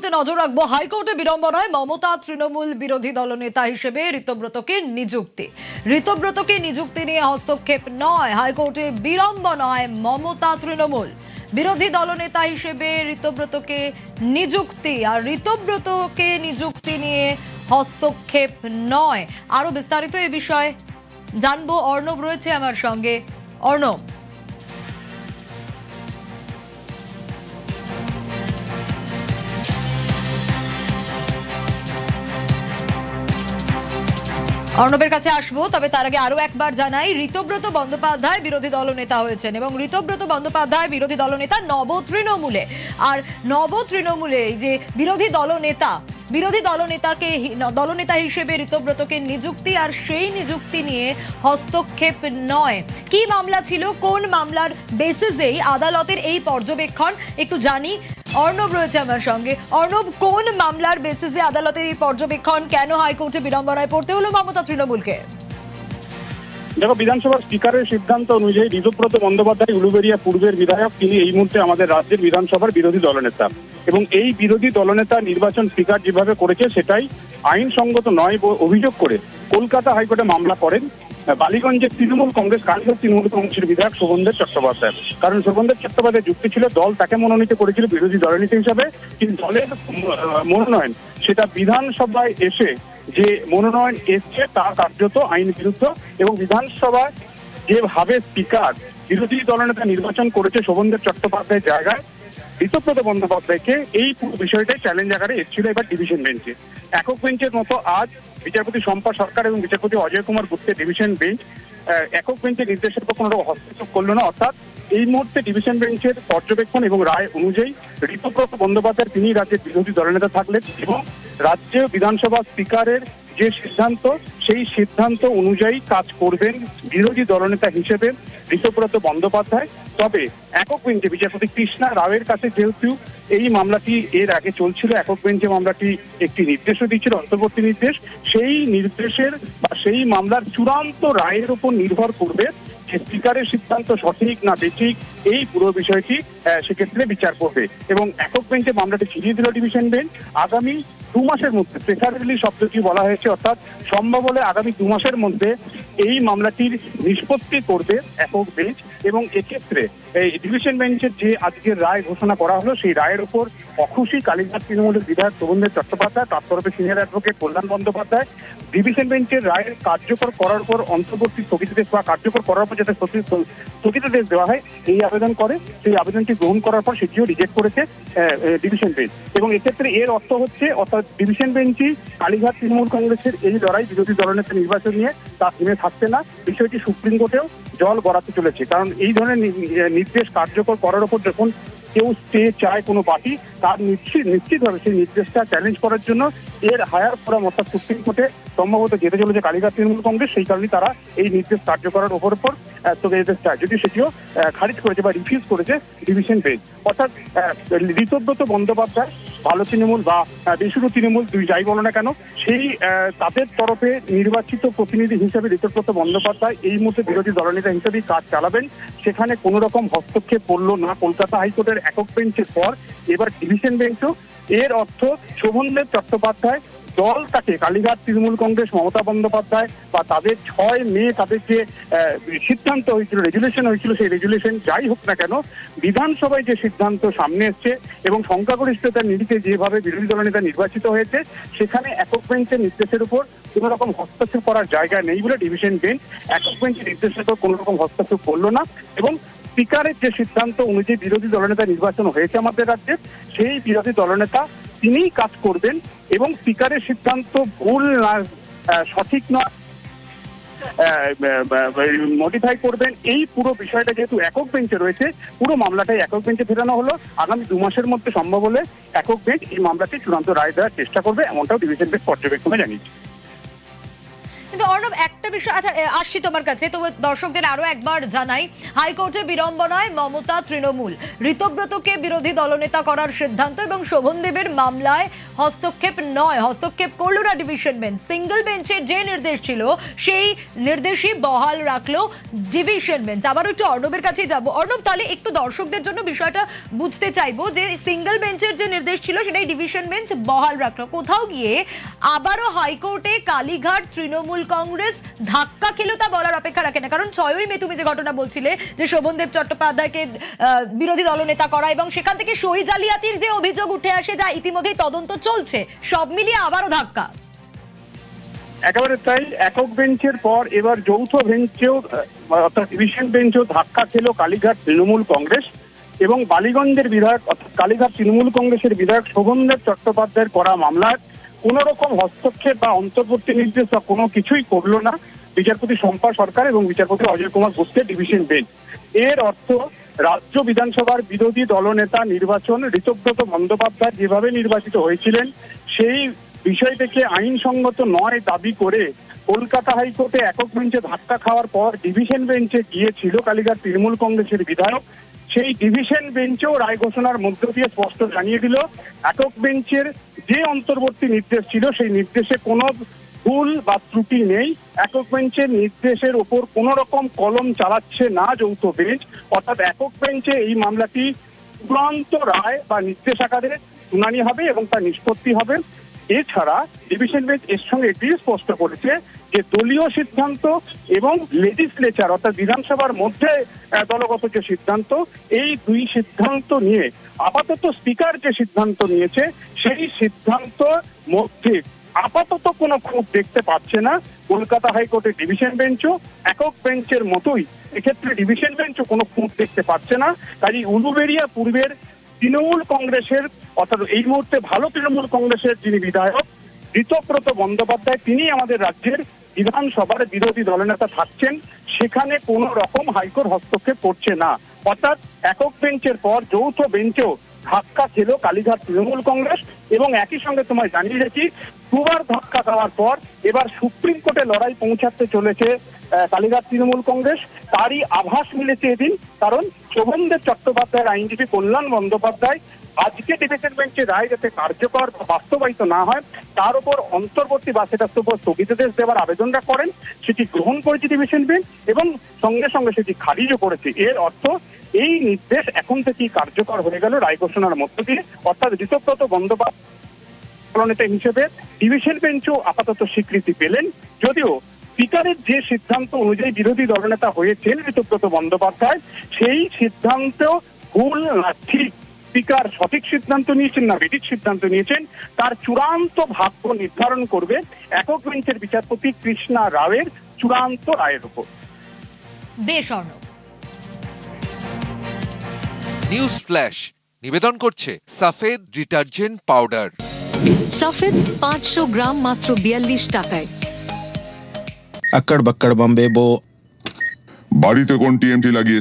মুহূর্তে নজর রাখবো হাইকোর্টে বিড়ম্বনায় মমতা তৃণমূল বিরোধী দলনেতা হিসেবে ঋতব্রতকে নিযুক্তি নিয়ে হস্তক্ষেপ নয়, হাইকোর্টে বিড়ম্বনায় মমতা তৃণমূল বিরোধী দলনেতা হিসেবে ঋতব্রতকে নিযুক্তি নিয়ে হস্তক্ষেপ নয়। আরো বিস্তারিত এ বিষয়ে জানবো, অর্ণব রয়েছে আমার সঙ্গে। অর্ণব, অর্ণবের কাছে আসবো, তবে তার আগে আরো একবার জানাই ঋতব্রত বন্দ্যোপাধ্যায় বিরোধী দলনেতা হয়েছেন এবং ঋতব্রত বন্দ্যোপাধ্যায় বিরোধী দলনেতা নব তৃণমূলে। আর নব তৃণমূলে যে বিরোধী দলনেতা হিসেবে ঋতব্রতকে নিযুক্তি, আর সেই নিযুক্তি নিয়ে হস্তক্ষেপ নয়। কি মামলা ছিল, কোন মামলার বেসিসেই আদালতের এই পর্যবেক্ষণ একটু জানি। অর্ণব রয়েছে আমার সঙ্গে। অর্ণব, কোন মামলার বেসিসে আদালতের এই পর্যবেক্ষণ, কেন হাইকোর্টে বিড়ম্বনায় পড়তে হলো মমতা তৃণমূলকে? দেখো, বিধানসভার স্পিকারের সিদ্ধান্ত অনুযায়ী ঋতব্রত বন্দ্যোপাধ্যায় উলুবেড়িয়া পূর্বের বিধায়ক, তিনি এই মুহূর্তে আমাদের রাজ্যের বিধানসভার বিরোধী দলনেতা এবং এই বিরোধী দলনেতা নির্বাচন স্পিকার যেভাবে করেছে সেটাই আইনসঙ্গত নয় অভিযোগ করে কলকাতা হাইকোর্টে মামলা করেন বালিগঞ্জের কালীঘাট তৃণমূল কংগ্রেসের বিধায়ক শোভনদেব চট্টোপাধ্যায়। কারণ শোভনদেব চট্টোপাধ্যায় যুক্তি ছিল, দল তাকে মনোনীত করেছিল বিরোধী দলনেতা হিসাবে, কিন্তু দলের মনোনয়ন সেটা বিধানসভায় এসে যে মনোনয়ন এসছে তা কার্যত আইন বিরুদ্ধ এবং বিধানসভায় যেভাবে স্পিকার বিরোধী দলনেতা নির্বাচন করেছে শোভনদেব চট্টোপাধ্যায়ের জায়গায় ঋতব্রত বন্দ্যোপাধ্যায়কে, এই পুরো বিষয়টাই চ্যালেঞ্জ আকারে এসেছিল এবার ডিভিশন বেঞ্চে। একক বেঞ্চের মতো আজ বিচারপতি শম্পা সরকার এবং বিচারপতি অজয় কুমার গুপ্তের ডিভিশন বেঞ্চ একক বেঞ্চের নির্দেশের উপর কোনো হস্তক্ষেপ করলো না। অর্থাৎ এই মুহূর্তে ডিভিশন বেঞ্চের পর্যবেক্ষণ এবং রায় অনুযায়ী ঋতব্রত বন্দ্যোপাধ্যায় তিনি রাজ্যের বিরোধী দলনেতা থাকলেন এবং রাজ্য বিধানসভা স্পিকারের যে সিদ্ধান্ত সেই সিদ্ধান্ত অনুযায়ী কাজ করবেন বিরোধী দলনেতা হিসেবে ঋতব্রত বন্দ্যোপাধ্যায়। তবে একক বেঞ্চে বিচারপতি কৃষ্ণা রাওয়ের কাছে যেহেতু এই মামলাটি এর আগে চলছিল, একক বেঞ্চে মামলাটি একটি নির্দেশও দিচ্ছিল, অন্তর্বর্তী নির্দেশ, সেই নির্দেশের বা সেই মামলার চূড়ান্ত রায়ের উপর নির্ভর করবে যে স্পিকারের সিদ্ধান্ত সঠিক না বেঠিক, এই পুরো বিষয়টি সেক্ষেত্রে বিচার করবে এবং একক বেঞ্চে মামলাটি ফিরিয়ে দিল ডিভিশন বেঞ্চ। আগামী 2 মাসের মধ্যে, প্রেসারেলি শব্দটি বলা হয়েছে, অর্থাৎ সম্ভব হলে আগামী 2 মাসের মধ্যে এই মামলাটির নিষ্পত্তি করবে একক বেঞ্চ এবং এক্ষেত্রে এই ডিভিশন বেঞ্চের যে আজকের রায় ঘোষণা করা হলো সেই রায়ের উপর অখুশি কালীঘাট তৃণমূলের বিধায়ক শোভনদেব চট্টোপাধ্যায়, তার তরফে সিনিয়র অ্যাডভোকেট কল্যাণ বন্দ্যোপাধ্যায়। ডিভিশন বেঞ্চের রায়ের কার্যকর করার উপর অন্তর্বর্তী স্থগিতাদেশ বা কার্যকর করার পর যাতে স্থগিতাদেশ দেওয়া হয় এই আবেদন করে, সেই আবেদনটি গ্রহণ করার পর সেটিও রিজেক্ট করেছে ডিভিশন বেঞ্চ এবং এক্ষেত্রে এর অর্থ হচ্ছে, অর্থাৎ ডিভিশন বেঞ্চই কালীঘাট তৃণমূল কংগ্রেসের এই লড়াই বিরোধী দলনেতা নির্বাচন নিয়ে তা থেমে থাকছে না, বিষয়টি সুপ্রিম কোর্টেও জল গড়াতে চলেছে। কারণ এই ধরনের নির্দেশ কার্যকর করার উপর যখন কেউ স্টে চায় কোনো পার্টি, তার নিশ্চিতভাবে সেই নির্দেশটা চ্যালেঞ্জ করার জন্য এর হায়ার ফোরাম অর্থাৎ সুপ্রিম কোর্টে সম্ভবত যেতে চলেছে কালীঘাট তৃণমূল কংগ্রেস। সেই কারণে তারা এই নির্দেশ কার্যকরের ওপর স্থগিতাদেশ চায়, যদি সেটিও খারিজ করেছে বা রিফিউজ করেছে ডিভিশন বেঞ্চ। অর্থাৎ ঋতব্রত বন্দ্যোপাধ্যায় ভালো তৃণমূল বা বেসুরো তৃণমূল দুই যাই বলো না কেন, সেই তাদের তরফে নির্বাচিত প্রতিনিধি হিসেবে ঋতব্রত বন্দ্যোপাধ্যায় এই মুহূর্তে বিরোধী দলনেতা হিসেবেই কাজ চালাবেন। সেখানে কোনো রকম হস্তক্ষেপ করলো না কলকাতা হাইকোর্টের একক বেঞ্চের পর এবার ডিভিশন বেঞ্চও। এর অর্থ শোভনদেব চট্টোপাধ্যায় দল তাকে কালীঘাট তৃণমূল কংগ্রেস, মমতা বন্দ্যোপাধ্যায় বা তাদের 6 মে তাদের যে সিদ্ধান্ত হয়েছিল, রেজুলেশন হয়েছিল, সেই রেজুলেশন যাই হোক না কেন, বিধানসভায় যে সিদ্ধান্ত সামনে এসছে এবং সংখ্যাগরিষ্ঠতার নিরিখে যেভাবে বিরোধী দলনেতা নির্বাচিত হয়েছে, সেখানে একক বেঞ্চের নির্দেশের উপর কোনো রকম হস্তক্ষেপ করার জায়গা নেই বলে ডিভিশন বেঞ্চ একক বেঞ্চের নির্দেশের উপর কোনো রকম হস্তক্ষেপ করলো না এবং স্পিকারের যে সিদ্ধান্ত অনুযায়ী বিরোধী দলনেতা নির্বাচন হয়েছে আমাদের রাজ্যে, সেই বিরোধী দলনেতা তিনিই কাজ করবেন এবং স্পিকারের সিদ্ধান্ত ভুল না সঠিক নয় মডিফাই করবেন। এই পুরো বিষয়টা যেহেতু একক বেঞ্চে রয়েছে, পুরো মামলাটাই একক বেঞ্চে ফেরানো হলো। আগামী 2 মাসের মধ্যে সম্ভব হলে একক বেঞ্চ এই মামলাটি চূড়ান্ত রায় দেওয়ার চেষ্টা করবে, এমনটাও ডিভিশন বেঞ্চ পর্যবেক্ষণে জানিয়েছে। কিন্তু অর্ণব, একটা বিষয়, আচ্ছা আসছি তোমার কাছে, তো দর্শকদের আরো একবার জানাই, হাইকোর্টে বিড়ম্বনায় মমতা তৃণমূল ঋতব্রতকে বিরোধী দলনেতা করার সিদ্ধান্ত এবং শোভনদেবের মামলায় হস্তক্ষেপ নয়, হস্তক্ষেপ করলো না ডিভিশন বেঞ্চ। সিঙ্গেল বেঞ্চের যে নির্দেশ ছিল সেই নির্দেশই বহাল রাখলো ডিভিশন বেঞ্চ। আবারও একটু অর্ণবের কাছে যাব। অর্ণব, তাহলে একটু দর্শকদের জন্য বিষয়টা বুঝতে চাইবো যে সিঙ্গেল বেঞ্চের যে নির্দেশ ছিল সেটাই ডিভিশন বেঞ্চ বহাল রাখলো, কোথাও গিয়ে আবারও হাইকোর্টে কালীঘাট তৃণমূল কংগ্রেস ধাক্কা খেলো তা বলার অপেক্ষা রাখে না। কারণ 6ই মে তুমি যে ঘটনা বলছিলে যে শোভনদেব চট্টোপাধ্যায়কে বিরোধী দলনেতা করা এবং সেখান থেকে সই জালিয়াতির যে অভিযোগ উঠে আসে, যা ইতিমধ্যেই তদন্ত চলছে, সব মিলিয়ে আবারও ধাক্কা। একেবারে তাই, একক বেঞ্চের পর এবার যৌথ বেঞ্চেও অর্থাৎ ডিভিশন বেঞ্চও ধাক্কা খেলো কালীঘাট তৃণমূল কংগ্রেস এবং বালিগঞ্জের বিধায়ক অর্থাৎ কালীঘাট তৃণমূল কংগ্রেসের বিধায়ক শোভনদেব চট্টোপাধ্যায়ের করা মামলায় কোনো রকম হস্তক্ষেপ বা অন্তর্বর্তী নির্দেশ বা কোনো কিছুই করলো না বিচারপতি শম্পা সরকার এবং বিচারপতি অজয় কুমার ঘোষের ডিভিশন বেঞ্চ। এর অর্থ রাজ্য বিধানসভার বিরোধী দলনেতা নির্বাচন ঋতব্রত বন্দ্যোপাধ্যায় যেভাবে নির্বাচিত হয়েছিলেন সেই বিষয়টিকে আইনসঙ্গত নয় দাবি করে কলকাতা হাইকোর্টে একক বেঞ্চে ধাক্কা খাওয়ার পর ডিভিশন বেঞ্চে গিয়েছিল কালীঘাট তৃণমূল কংগ্রেসের বিধায়ক। সেই ডিভিশন বেঞ্চেও রায় ঘোষণার মধ্য দিয়ে স্পষ্ট জানিয়ে দিল একক বেঞ্চের যে অন্তর্বর্তী নির্দেশ ছিল সেই নির্দেশে কোনো ভুল বা ত্রুটি নেই। একক বেঞ্চের নির্দেশের ওপর কোনো রকম কলম চালাচ্ছে না যৌথ বেঞ্চ, অর্থাৎ একক বেঞ্চে এই মামলাটি চূড়ান্ত রায় বা নির্দেশ আকারে শুনানি হবে এবং তার নিষ্পত্তি হবে। এছাড়া ডিভিশন বেঞ্চ এর সঙ্গে এটি স্পষ্ট করেছে যে দলীয় সিদ্ধান্ত এবং লেজিসলেচার অর্থাৎ বিধানসভার মধ্যে দলগত যে সিদ্ধান্ত, এই দুই সিদ্ধান্ত নিয়ে আপাতত স্পিকার যে সিদ্ধান্ত নিয়েছে সেই সিদ্ধান্ত মধ্যে আপাতত কোনো খুঁত দেখতে পাচ্ছে না কলকাতা হাইকোর্টের ডিভিশন বেঞ্চও। একক বেঞ্চের মতোই এক্ষেত্রে ডিভিশন বেঞ্চও কোনো খুঁত দেখতে পাচ্ছে না। কাজেই উলুবেড়িয়া পূর্বের তৃণমূল কংগ্রেসের অর্থাৎ এই মুহূর্তে ভালো তৃণমূল কংগ্রেসের যিনি বিধায়ক ঋতব্রত বন্দ্যোপাধ্যায়, তিনি আমাদের রাজ্যের বিধানসভার বিরোধী দলনেতা থাকছেন, সেখানে কোনো রকম হাইকোর্ট হস্তক্ষেপ করছে না। অর্থাৎ একক বেঞ্চের পর যৌথ বেঞ্চেও ধাক্কা খেলো কালীঘাট তৃণমূল কংগ্রেস এবং একই সঙ্গে তোমায় জানিয়ে রেখি দুবার ধাক্কা খাওয়ার পর এবার সুপ্রিম কোর্টে লড়াই পৌঁছাতে চলেছে কালীঘাট তৃণমূল কংগ্রেস। তারই আভাস মিলেছে এদিন, কারণ শোভনদেব চট্টোপাধ্যায়ের আইনজীবী কল্যাণ বন্দ্যোপাধ্যায় আজকে ডিভিশন বেঞ্চের রায় যাতে কার্যকর বা বাস্তবায়িত না হয় তার উপর অন্তর্বর্তী বা সেটার উপর স্থগিতাদেশ দেওয়ার আবেদনটা করেন, সেটি গ্রহণ করেছে ডিভিশন বেঞ্চ এবং সঙ্গে সঙ্গে সেটি খারিজও করেছে। এর অর্থ এই নির্দেশ এখন থেকেই কার্যকর হয়ে গেল রায় ঘোষণার মধ্য দিয়ে, অর্থাৎ ঋতব্রত বন্দ্যোপাধ্যায় দলনেতা হিসেবে ডিভিশন বেঞ্চও আপাতত স্বীকৃতি পেলেন। যদিও স্পিকারের যে সিদ্ধান্ত অনুযায়ী বিরোধী দলনেতা হয়েছেন ঋতব্রত বন্দ্যোপাধ্যায়, সেই সিদ্ধান্ত ভুল না ঠিক, স্পিকার সঠিক সিদ্ধান্ত নিয়েছেন না বেঠিক সিদ্ধান্ত নিয়েছেন তার চূড়ান্ত ভাগ্য নির্ধারণ করবে একক বেঞ্চের বিচারপতি কৃষ্ণা রাওয়ের চূড়ান্ত রায়ের উপর। বেশ অর্ণব। নিউজ ফ্ল্যাশ নিবেদন করছে সাফেদ ডিটারজেন্ট পাউডার। সাফেদ 500 গ্রাম মাত্র 42 টাকায়। अक्कड़ बक्कड़ बम्बे बो বাড়িতে কোন টিএমটি লাগিয়ে